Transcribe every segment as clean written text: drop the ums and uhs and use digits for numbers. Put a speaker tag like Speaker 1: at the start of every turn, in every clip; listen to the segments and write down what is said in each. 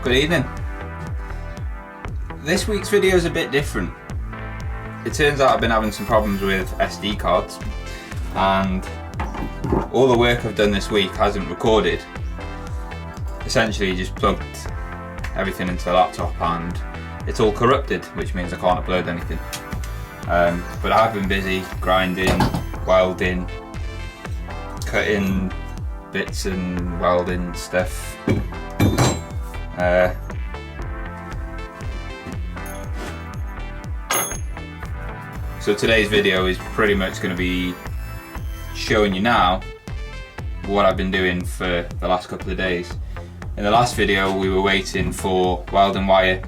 Speaker 1: Good evening. This week's video is a bit different. It turns out I've been having some problems with SD cards, and all the work I've done this week hasn't recorded. Essentially just plugged everything into the laptop and it's all corrupted, which means I can't upload anything. But I've been busy grinding, welding, cutting bits and welding stuff. So today's video is pretty much going to be showing you now what I've been doing for the last couple of days. In the last video we were waiting for welding wire,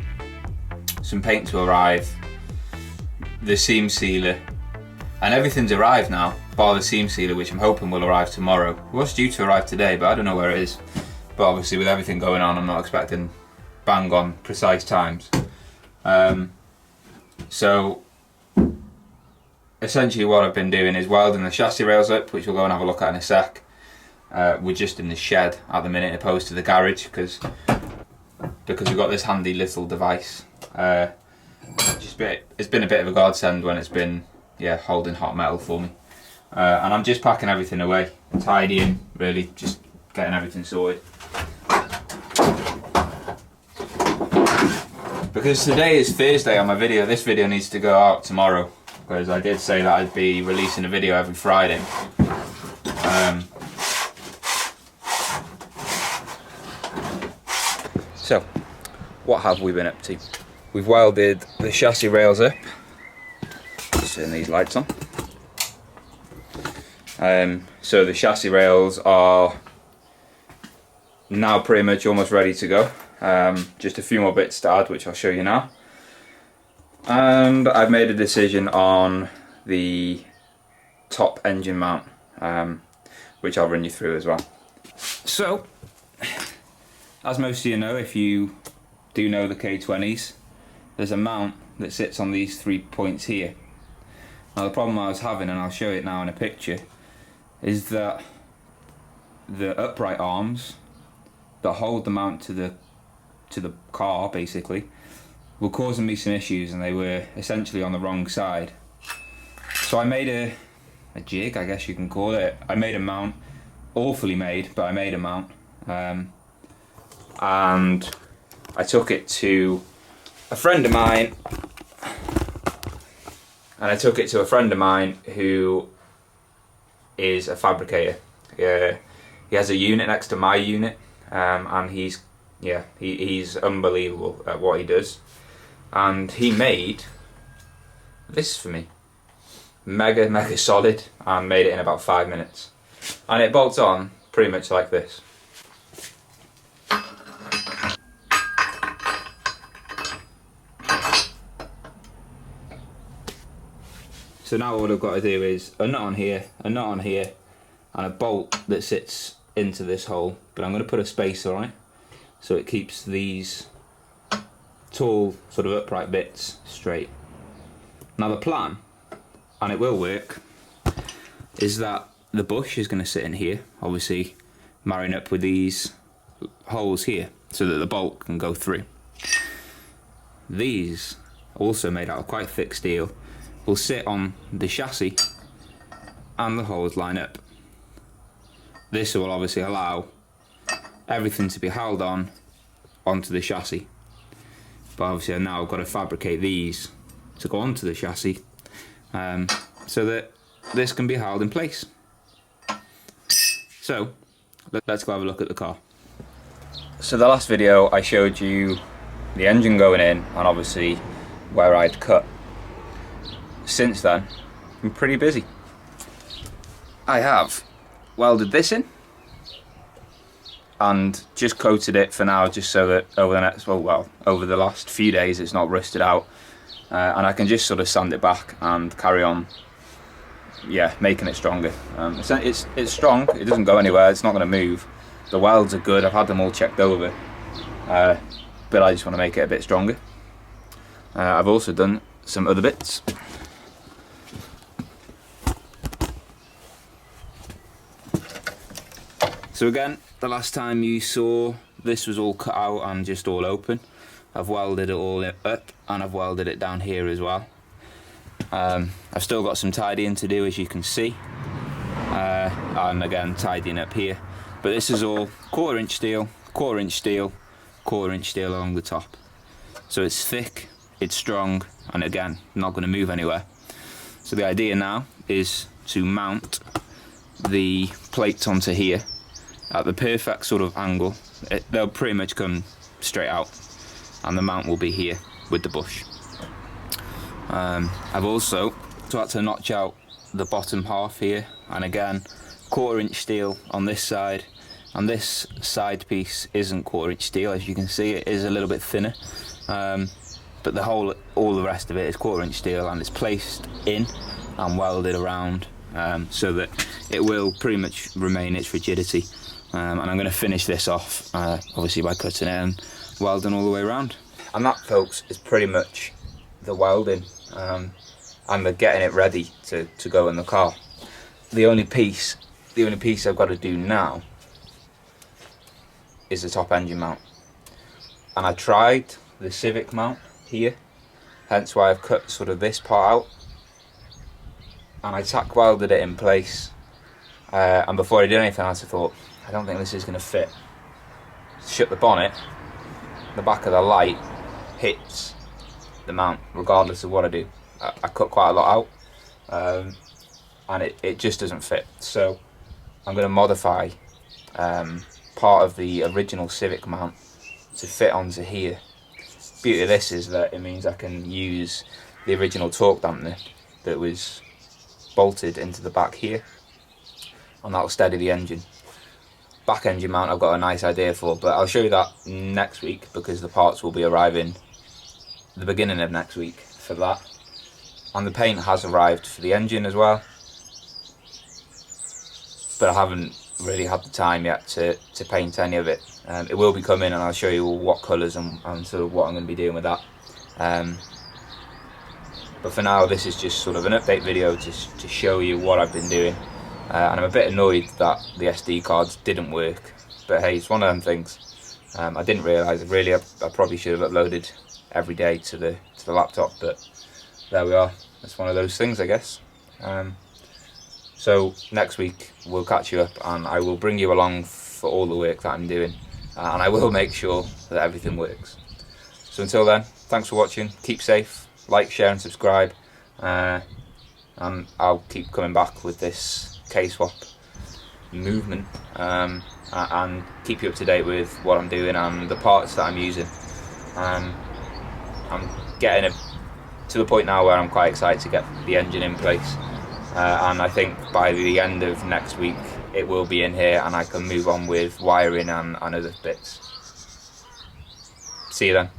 Speaker 1: some paint to arrive, the seam sealer, and everything's arrived now, bar the seam sealer, which I'm hoping will arrive tomorrow. It was due to arrive today, but I don't know where it is. But obviously with everything going on, I'm not expecting bang on precise times. So essentially what I've been doing is welding the chassis rails up, which we'll go and have a look at in a sec. We're just in the shed at the minute opposed to the garage because we've got this handy little device. It's been a bit of a godsend when it's been holding hot metal for me. And I'm just packing everything away, tidying, really just getting everything sorted. Because today is Thursday on my video, this video needs to go out tomorrow, because I did say that I'd be releasing a video every Friday. So, what have we been up to? We've welded the chassis rails up. Just turn these lights on. So the chassis rails are now pretty much almost ready to go. Just a few more bits to add, which I'll show you now. And I've made a decision on the top engine mount, which I'll run you through as well. So, as most of you know, if you do know the K20s, there's a mount that sits on these 3 points here. Now the problem I was having, and I'll show it now in a picture, is that the upright arms that hold the mount to the car basically were causing me some issues, and they were essentially on the wrong side. So I made a jig, I guess you can call it. I made a mount, awfully made, but I made a mount. And I took it to a friend of mine, who is a fabricator. He has a unit next to my unit, and he's unbelievable at what he does. And he made this for me, mega solid, and made it in about 5 minutes. And it bolts on pretty much like this. So now what I've got to do is a nut on here, a nut on here, and a bolt that sits into this hole. But I'm going to put a spacer on it so it keeps these tall sort of upright bits straight. Now the plan, and it will work, is that the bush is going to sit in here, obviously marrying up with these holes here so that the bolt can go through. These, also made out of quite thick steel, will sit on the chassis and the holes line up. This will obviously allow everything to be held on onto the chassis. But obviously now I've got to fabricate these to go onto the chassis, so that this can be held in place. So let's go have a look at the car. So the last video I showed you the engine going in and obviously where I'd cut. Since then, I'm pretty busy. I have welded this in and just coated it for now, just so that over the last few days it's not rusted out, and I can just sort of sand it back and carry on, making it stronger. It's strong, it doesn't go anywhere, it's not going to move. The welds are good, I've had them all checked over, but I just want to make it a bit stronger. I've also done some other bits. So again, the last time you saw this was all cut out and just all open. I've welded it all up, and I've welded it down here as well. I've still got some tidying to do, as you can see, and again tidying up here, but this is all 1/4 inch steel, 1/4 inch steel, 1/4 inch steel along the top, so it's thick, it's strong, and again not going to move anywhere. So the idea now is to mount the plates onto here at the perfect sort of angle. They'll pretty much come straight out, and the mount will be here with the bush. I've also had to notch out the bottom half here, and again 1/4 inch steel on this side, and this side piece isn't 1/4 inch steel, as you can see. It is a little bit thinner, but all the rest of it is 1/4 inch steel, and it's placed in and welded around, so that it will pretty much remain its rigidity. And I'm going to finish this off obviously by cutting it and welding all the way around. And that, folks, is pretty much the welding and the getting it ready to go in the car. The only piece I've got to do now is the top engine mount. And I tried the Civic mount here, hence why I've cut sort of this part out, and I tack welded it in place, and before I did anything else I thought, I don't think this is going to fit. Shut the bonnet, the back of the light hits the mount regardless of what I do. I cut quite a lot out, and it just doesn't fit, so I'm going to modify part of the original Civic mount to fit onto here. Beauty of this is that it means I can use the original torque dampener that was bolted into the back here, and that'll steady the engine. Back engine mount I've got a nice idea for, but I'll show you that next week, because the parts will be arriving the beginning of next week for that. And the paint has arrived for the engine as well, but I haven't really had the time yet to paint any of it. It will be coming, and I'll show you what colours and sort of what I'm going to be doing with that. But for now, this is just sort of an update video to show you what I've been doing. And I'm a bit annoyed that the SD cards didn't work, but hey, it's one of them things. I didn't realise, really, I probably should have uploaded every day to the laptop, but there we are. It's one of those things, I guess. So next week we'll catch you up, and I will bring you along for all the work that I'm doing, and I will make sure that everything works. So until then, thanks for watching, keep safe, like, share and subscribe, and I'll keep coming back with this K-swap movement, and keep you up to date with what I'm doing and the parts that I'm using. I'm getting it to the point now where I'm quite excited to get the engine in place, and I think by the end of next week it will be in here, and I can move on with wiring and other bits. See you then.